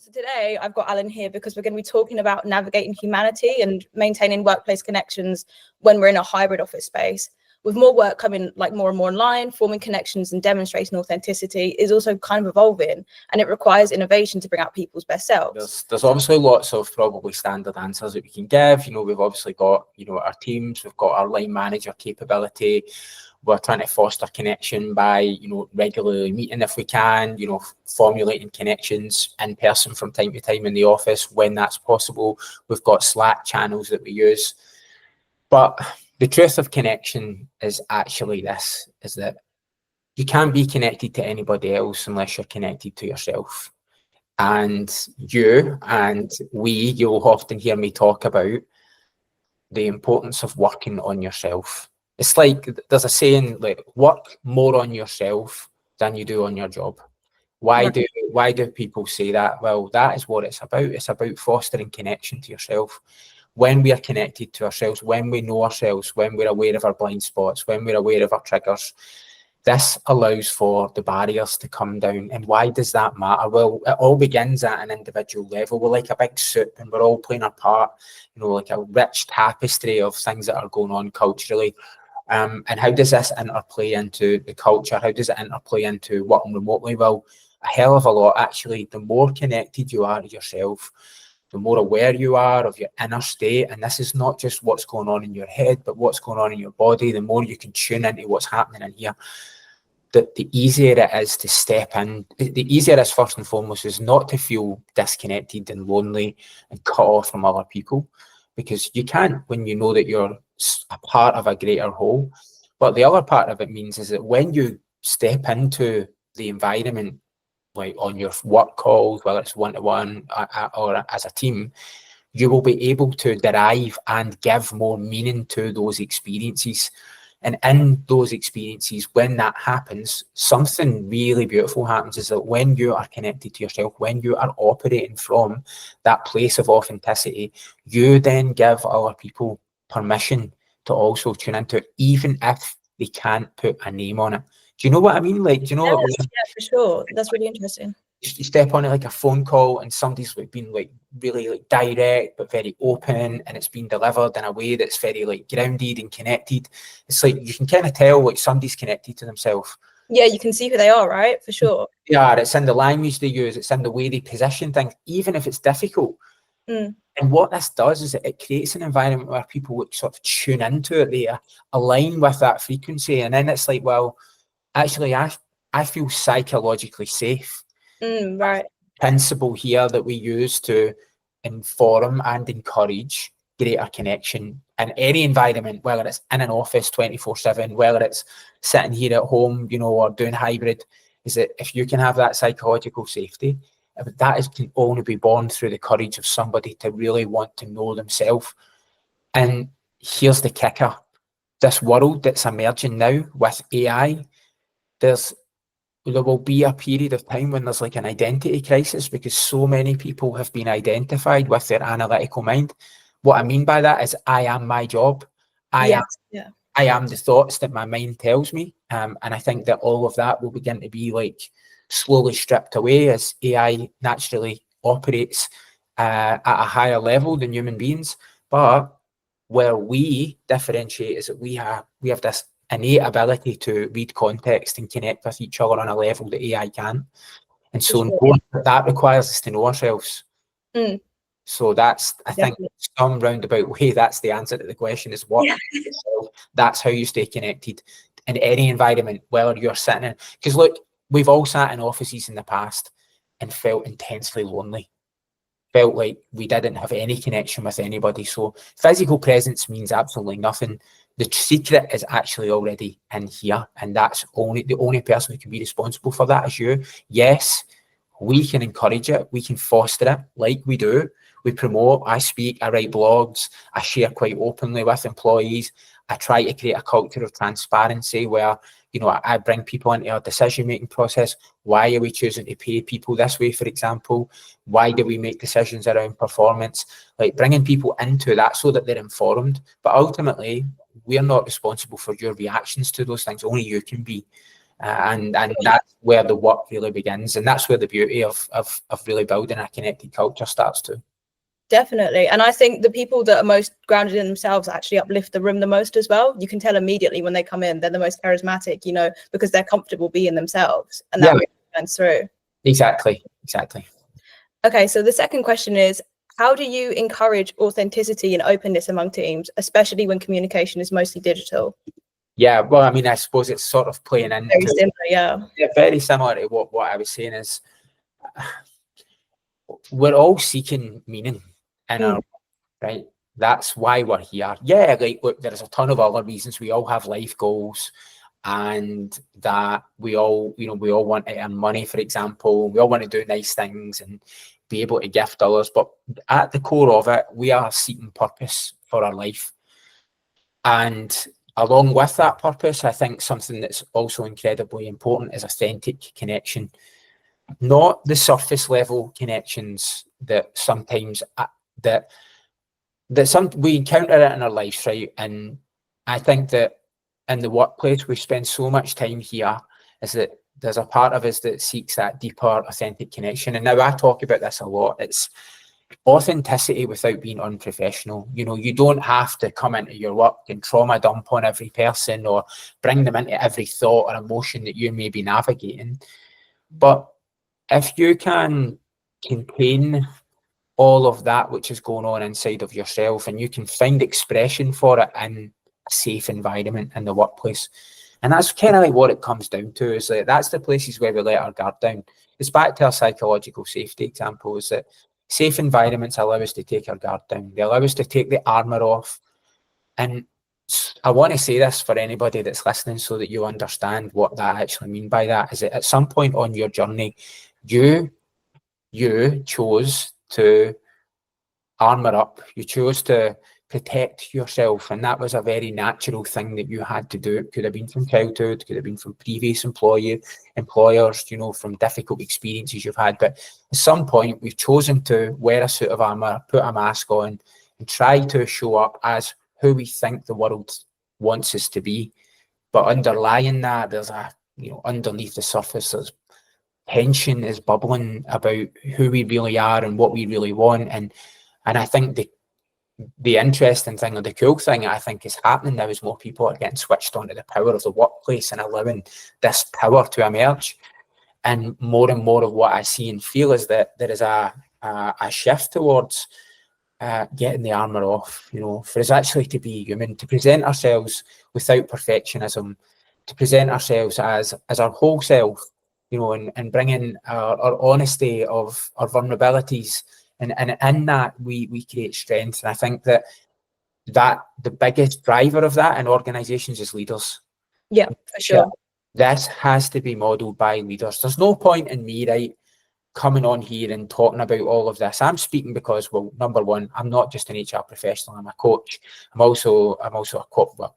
So today I've got Alan here because we're going to be talking about navigating humanity and maintaining workplace connections when we're in a hybrid office space. With more work coming like more and more online, forming connections and demonstrating authenticity is also kind of evolving, and it requires innovation to bring out people's best selves. There's obviously lots of probably standard answers that we can give. We've obviously got, our teams, we've got our line manager capability. We're trying to foster connection by, regularly meeting if we can, formulating connections in person from time to time in the office when that's possible. We've got Slack channels that we use. But the truth of connection is actually this, is that you can't be connected to anybody else unless you're connected to yourself. And you'll often hear me talk about the importance of working on yourself. It's like there's a saying, like, work more on yourself than you do on your job. Why do people say that? Well, that is what it's about. It's about fostering connection to yourself. When we are connected to ourselves, when we know ourselves, when we're aware of our blind spots, when we're aware of our triggers, this allows for the barriers to come down. And why does that matter? Well, it all begins at an individual level. We're like a big soup and we're all playing our part, like a rich tapestry of things that are going on culturally. And how does this interplay into the culture? How does it interplay into working remotely? Well, a hell of a lot, actually. The more connected you are to yourself, the more aware you are of your inner state, and this is not just what's going on in your head, but what's going on in your body, the more you can tune into what's happening in here, the easier it is to step in. The easier it is, first and foremost, is not to feel disconnected and lonely and cut off from other people, because you can't when you know that you're a part of a greater whole. But the other part of it means is that when you step into the environment, like on your work calls, whether it's one-to-one or as a team, you will be able to derive and give more meaning to those experiences. And in those experiences, when that happens, something really beautiful happens, is that when you are connected to yourself, when you are operating from that place of authenticity, you then give other people permission to also tune into it, even if they can't put a name on it. Do you know what I mean? Like, do you know? Yeah, for sure. That's really interesting. You step on it like a phone call and somebody's been like really like direct but very open, and it's been delivered in a way that's very like grounded and connected. It's like you can kind of tell like somebody's connected to themselves. Yeah, you can see who they are, right? For sure. Yeah, it's in the language they use, it's in the way they position things, even if it's difficult. And what this does is it creates an environment where people sort of tune into it, they align with that frequency, and then it's like, well, actually, I feel psychologically safe. Right. Principle here that we use to inform and encourage greater connection in any environment, whether it's in an office 24/7, whether it's sitting here at home, or doing hybrid, is that if you can have that psychological safety, that can only be born through the courage of somebody to really want to know themselves. And here's the kicker: this world that's emerging now with AI, there will be a period of time when there's like an identity crisis, because so many people have been identified with their analytical mind. What I mean by that is I am my job. I am the thoughts that my mind tells me. And I think that all of that will begin to be like slowly stripped away as AI naturally operates at a higher level than human beings. But where we differentiate is that we have this innate ability to read context and connect with each other on a level that AI can. And so that requires us to know ourselves. So that's, I think, some roundabout way, that's the answer to the question, is what. That's how you stay connected in any environment, whether you're sitting in. Because look, we've all sat in offices in the past and felt intensely lonely. Felt like we didn't have any connection with anybody. So physical presence means absolutely nothing. The secret is actually already in here, and that's the only person who can be responsible for that is you. Yes, we can encourage it, we can foster it like we do. We promote, I speak, I write blogs, I share quite openly with employees. I try to create a culture of transparency where, I bring people into our decision-making process. Why are we choosing to pay people this way, for example? Why do we make decisions around performance? Like bringing people into that so that they're informed. But ultimately, we're not responsible for your reactions to those things. Only you can be. And that's where the work really begins, and that's where the beauty of really building a connected culture starts too. Definitely. And I think the people that are most grounded in themselves actually uplift the room the most as well. You can tell immediately when they come in, they're the most charismatic, you know, because they're comfortable being themselves, and that really shines through. Exactly. Okay, so the second question is, how do you encourage authenticity and openness among teams, especially when communication is mostly digital? Yeah, well, I mean, I suppose it's sort of playing into very similar, yeah, very similar to what I was saying is we're all seeking meaning in our, right? That's why we're here. Yeah, like, look, there's a ton of other reasons. We all have life goals, and that we all want to earn money, for example. We all want to do nice things and be able to gift others. But at the core of it, we are seeking purpose for our life. And along with that purpose, I think something that's also incredibly important is authentic connection. Not the surface level connections that sometimes we encounter it in our lives, right? And I think that in the workplace, we spend so much time here, is that there's a part of us that seeks that deeper, authentic connection. And now I talk about this a lot. It's authenticity without being unprofessional. You know, you don't have to come into your work and trauma dump on every person or bring them into every thought or emotion that you may be navigating. But if you can contain all of that which is going on inside of yourself, and you can find expression for it in a safe environment in the workplace, and that's kind of like what it comes down to, is that that's the places where we let our guard down. It's back to our psychological safety example, is that safe environments allow us to take our guard down. They allow us to take the armor off. And I want to say this for anybody that's listening so that you understand what that actually mean by that, is that at some point on your journey, you chose to armor up. You chose to protect yourself, and that was a very natural thing that you had to do. It could have been from childhood, could have been from previous employers, you know, from difficult experiences you've had. But at some point, we've chosen to wear a suit of armor, put a mask on, and try to show up as who we think the world wants us to be. But underlying that, there's underneath the surface, there's tension is bubbling about who we really are and what we really want. And I think the interesting thing, or the cool thing I think is happening now, is more people are getting switched on to the power of the workplace and allowing this power to emerge. And more of what I see and feel is that there is a shift towards getting the armor off, you know, for us actually to be human, to present ourselves without perfectionism, to present ourselves as our whole self, you know, and bring in our honesty of our vulnerabilities. And in that, we create strength. And I think that the biggest driver of that in organizations is leaders. Yeah, for sure. This has to be modeled by leaders. There's no point in me, right, coming on here and talking about all of this. I'm speaking because, well, number one, I'm not just an HR professional, I'm a coach. I'm also a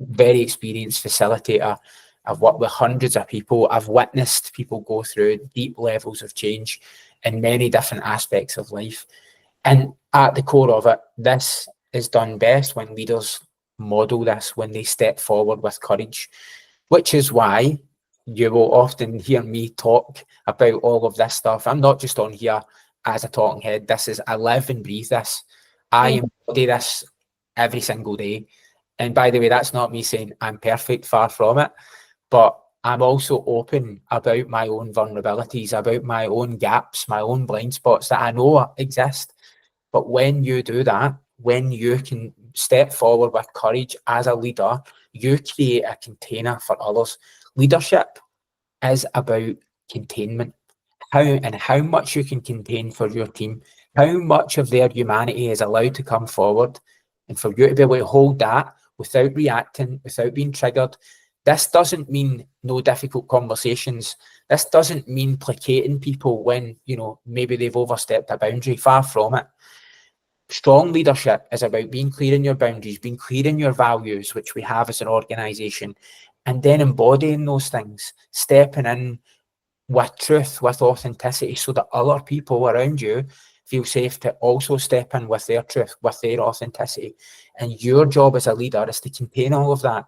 very experienced facilitator. I've worked with hundreds of people. I've witnessed people go through deep levels of change in many different aspects of life. And at the core of it, this is done best when leaders model this, when they step forward with courage, which is why you will often hear me talk about all of this stuff. I'm not just on here as a talking head. I live and breathe this. I embody this every single day. And by the way, that's not me saying I'm perfect, far from it. But I'm also open about my own vulnerabilities, about my own gaps, my own blind spots that I know exist. But when you do that, when you can step forward with courage as a leader, you create a container for others. Leadership is about containment. How much you can contain for your team, how much of their humanity is allowed to come forward, and for you to be able to hold that without reacting, without being triggered. This doesn't mean no difficult conversations. This doesn't mean placating people when, you know, maybe they've overstepped a boundary. Far from it. Strong leadership is about being clear in your boundaries, being clear in your values, which we have as an organization, and then embodying those things, stepping in with truth, with authenticity, so that other people around you feel safe to also step in with their truth, with their authenticity. And your job as a leader is to contain all of that.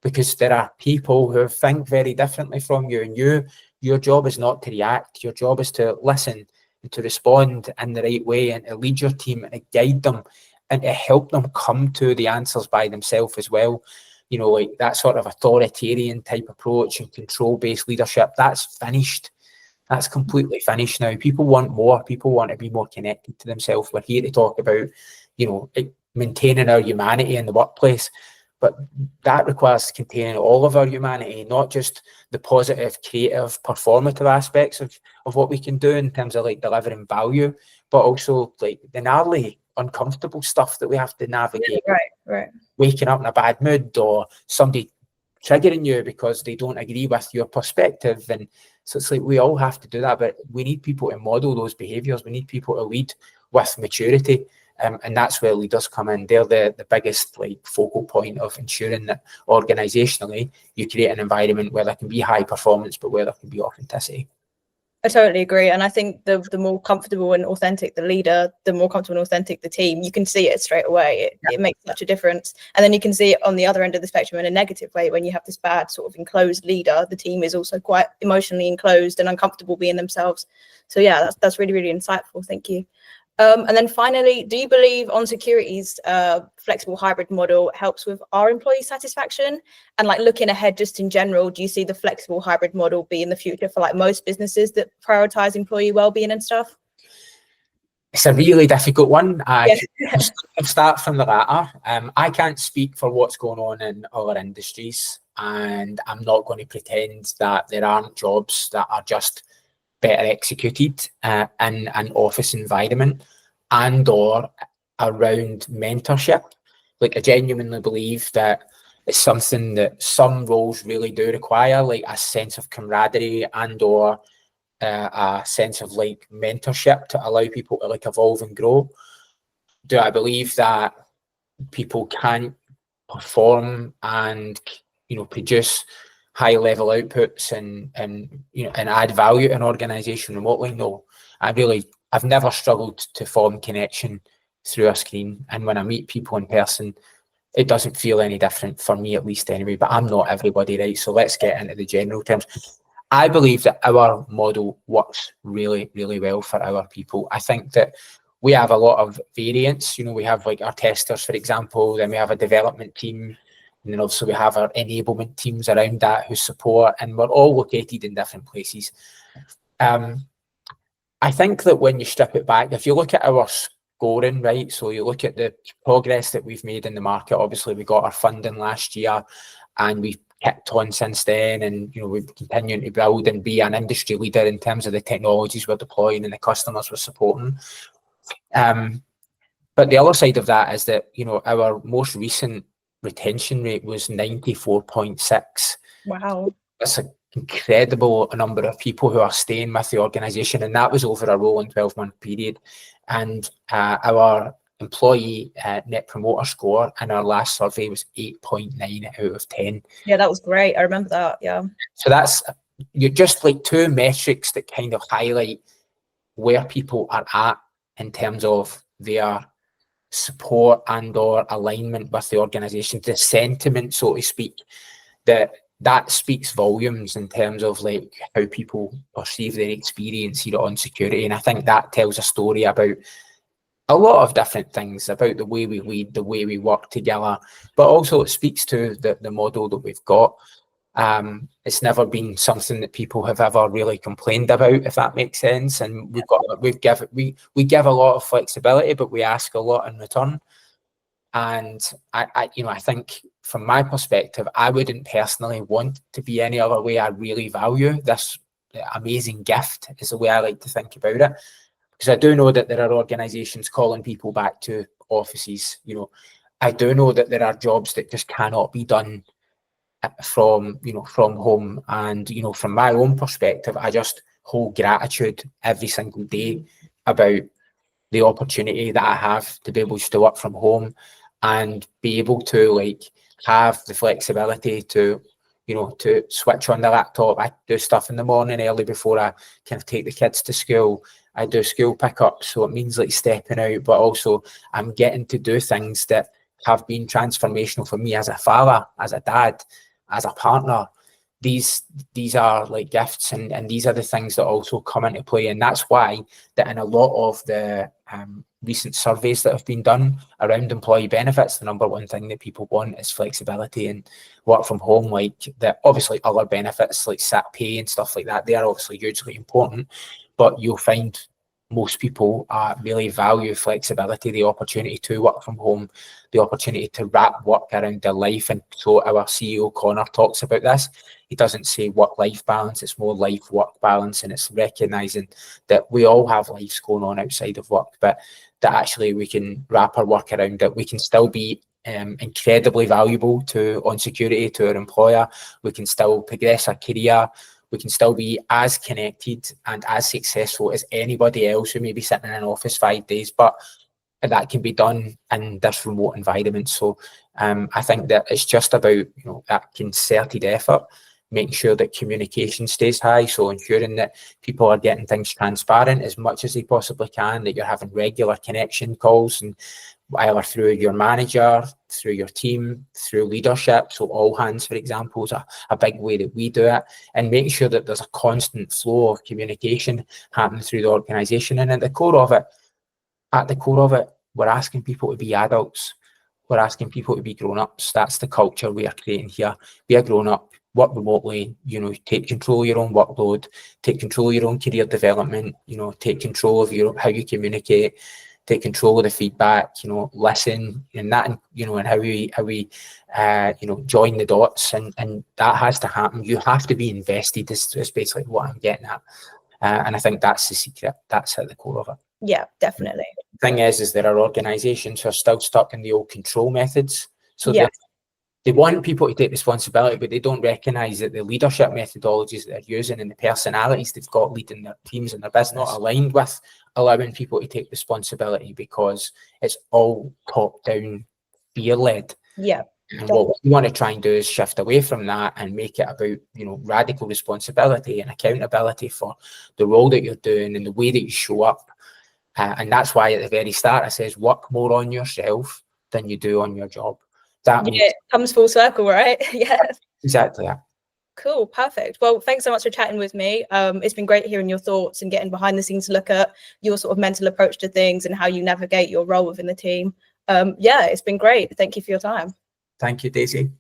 because there are people who think very differently from you, and your job is not to react. Your job is to listen and to respond in the right way, and to lead your team and to guide them and to help them come to the answers by themselves as well. You know, like that sort of authoritarian type approach and control-based leadership, that's finished. That's completely finished now. People want more. People want to be more connected to themselves. We're here to talk about, you know, maintaining our humanity in the workplace, but that requires containing all of our humanity, not just the positive, creative, performative aspects of what we can do in terms of like delivering value, but also like the gnarly, uncomfortable stuff that we have to navigate. Right. Waking up in a bad mood, or somebody triggering you because they don't agree with your perspective. And so it's like we all have to do that, but we need people to model those behaviours. We need people to lead with maturity. And that's where leaders come in. They're the biggest like focal point of ensuring that organisationally you create an environment where there can be high performance, but where there can be authenticity. I totally agree. And I think the more comfortable and authentic the leader, the more comfortable and authentic the team, you can see it straight away. It makes such a difference. And then you can see it on the other end of the spectrum in a negative way. When you have this bad sort of enclosed leader, the team is also quite emotionally enclosed and uncomfortable being themselves. So yeah, that's really, really insightful. Thank you. And then finally, do you believe OnSecurity's flexible hybrid model helps with our employee satisfaction? And like looking ahead just in general, do you see the flexible hybrid model be in the future for like most businesses that prioritize employee well-being and stuff? It's a really difficult one. I'll start from the latter. I can't speak for what's going on in other industries, and I'm not going to pretend that there aren't jobs that are just better executed in an office environment and or around mentorship. Like I genuinely believe that it's something that some roles really do require, like a sense of camaraderie and or a sense of like mentorship to allow people to like evolve and grow. Do I believe that people can perform and, you know, produce high level outputs and you know and add value to an organization remotely? No, I've never struggled to form connection through a screen, and when I meet people in person, it doesn't feel any different for me, at least anyway. But I'm not everybody, right? So let's get into the general terms. I believe that our model works really, really well for our people. I think that we have a lot of variance. You know, we have like our testers, for example, then we have a development team, and then also we have our enablement teams around that who support, and we're all located in different places. I think that when you strip it back, if you look at our scoring, right, so you look at the progress that we've made in the market, obviously we got our funding last year and we've kept on since then, and you know, we're continuing to build and be an industry leader in terms of the technologies we're deploying and the customers we're supporting. But the other side of that is that, you know, our most recent retention rate was 94.6. Wow. That's an incredible number of people who are staying with the organisation, and that was over a rolling 12-month period. And our employee net promoter score in our last survey was 8.9 out of 10. Yeah, that was great. I remember that. Yeah. So that's, you're just like two metrics that kind of highlight where people are at in terms of their support and or alignment with the organisation, the sentiment, so to speak, that speaks volumes in terms of like how people perceive their experience here on security. And I think that tells a story about a lot of different things, about the way we lead, the way we work together, but also it speaks to the model that we've got. It's never been something that people have ever really complained about, if that makes sense. And we give a lot of flexibility, but we ask a lot in return. And I think from my perspective, I wouldn't personally want to be any other way. I really value this amazing gift, is the way I like to think about it. Because I do know that there are organizations calling people back to offices. You know, I do know that there are jobs that just cannot be done from home. And, you know, from my own perspective, I just hold gratitude every single day about the opportunity that I have to be able to work from home and be able to like have the flexibility to, you know, to switch on the laptop. I do stuff in the morning early before I kind of take the kids to school. I do school pickups, so it means like stepping out, but also I'm getting to do things that have been transformational for me as a father, as a dad, as a partner, these are like gifts, and these are the things that also come into play. And that's why that in a lot of the recent surveys that have been done around employee benefits, the number one thing that people want is flexibility and work from home. Like that, obviously other benefits like sick pay and stuff like that, they are obviously hugely important, but you'll find most people really value flexibility, the opportunity to work from home, the opportunity to wrap work around their life. And so our CEO Connor talks about this. He doesn't say work-life balance, it's more life-work balance, and it's recognizing that we all have lives going on outside of work, but that actually we can wrap our work around it. We can still be incredibly valuable to OnSecurity, to our employer. We can still progress our career. We can still be as connected and as successful as anybody else who may be sitting in an office 5 days, but that can be done in this remote environment. So I think that it's just about that concerted effort, making sure that communication stays high, so ensuring that people are getting things transparent as much as they possibly can, that you're having regular connection calls, and either through your manager, through your team, through leadership. So all hands, for example, is a big way that we do it, and making sure that there's a constant flow of communication happening through the organisation. And at the core of it, we're asking people to be adults. We're asking people to be grown-ups. That's the culture we are creating here. Be a grown-up, work remotely, take control of your own workload, take control of your own career development, take control of how you communicate, take control of the feedback, listen, and that, and how we join the dots, and that has to happen. You have to be invested, is basically what I'm getting at. And I think that's the secret. That's at the core of it. Yeah, definitely. The thing is there are organizations who are still stuck in the old control methods. So they want people to take responsibility, but they don't recognize that the leadership methodologies that they're using and the personalities they've got leading their teams and their business not aligned with allowing people to take responsibility, because it's all top-down, fear-led. Yeah. And what we want to try and do is shift away from that and make it about, radical responsibility and accountability for the role that you're doing and the way that you show up. And that's why at the very start I says work more on yourself than you do on your job. That it comes full circle, right? Yeah. Exactly. Yeah. Cool, perfect. Well, thanks so much for chatting with me. It's been great hearing your thoughts and getting behind the scenes to look at your sort of mental approach to things and how you navigate your role within the team. Yeah, it's been great. Thank you for your time. Thank you, Daisy.